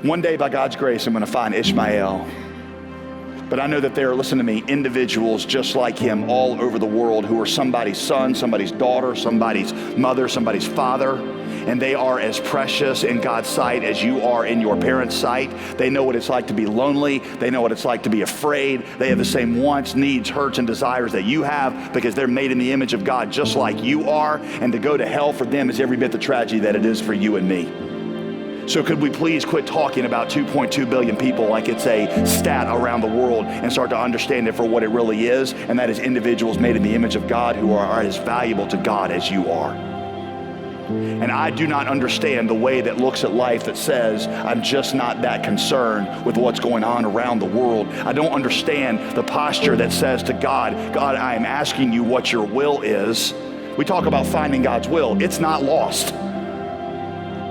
One day, by God's grace, I'm going to find Ishmael. But I know that there are, listen to me, individuals just like him all over the world who are somebody's son, somebody's daughter, somebody's mother, somebody's father. And they are as precious in God's sight as you are in your parents' sight. They know what it's like to be lonely. They know what it's like to be afraid. They have the same wants, needs, hurts, and desires that you have because they're made in the image of God just like you are. And to go to hell for them is every bit the tragedy that it is for you and me. So could we please quit talking about 2.2 billion people like it's a stat around the world and start to understand it for what it really is, and that is individuals made in the image of God who are as valuable to God as you are. And I do not understand the way that looks at life that says, I'm just not that concerned with what's going on around the world. I don't understand the posture that says to God, God, I am asking you what your will is. We talk about finding God's will. It's not lost.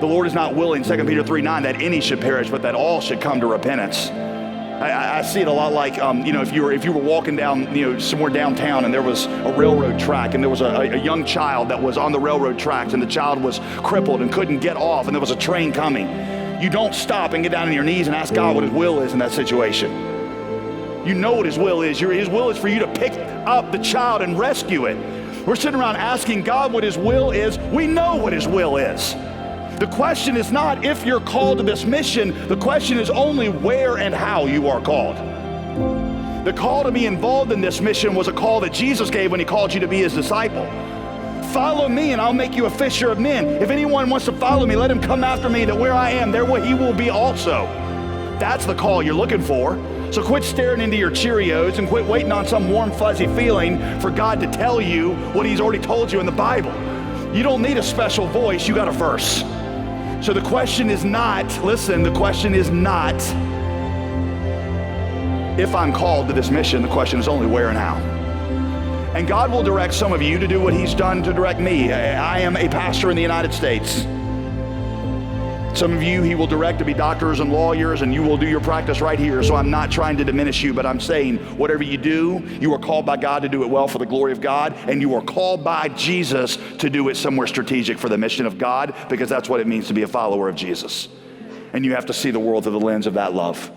The Lord is not willing, 2 Peter 3:9, that any should perish, but that all should come to repentance. I see it a lot like, if you were walking down, somewhere downtown and there was a railroad track and there was a young child that was on the railroad tracks and the child was crippled and couldn't get off and there was a train coming. You don't stop and get down on your knees and ask God what his will is in that situation. You know what his will is. His will is for you to pick up the child and rescue it. We're sitting around asking God what his will is. We know what his will is. The question is not if you're called to this mission. The question is only where and how you are called. The call to be involved in this mission was a call that Jesus gave when he called you to be his disciple. Follow me and I'll make you a fisher of men. If anyone wants to follow me, let him come after me, that where I am, there he will be also. That's the call you're looking for. So quit staring into your Cheerios and quit waiting on some warm, fuzzy feeling for God to tell you what he's already told you in the Bible. You don't need a special voice, you got a verse. So the question is not, the question is not if I'm called to this mission. The question is only where and how. And God will direct some of you to do what he's done to direct me. I am a pastor in the United States. Some of you he will direct to be doctors and lawyers, and you will do your practice right here. So I'm not trying to diminish you, but I'm saying whatever you do, you are called by God to do it well for the glory of God, and you are called by Jesus to do it somewhere strategic for the mission of God, because that's what it means to be a follower of Jesus. And you have to see the world through the lens of that love.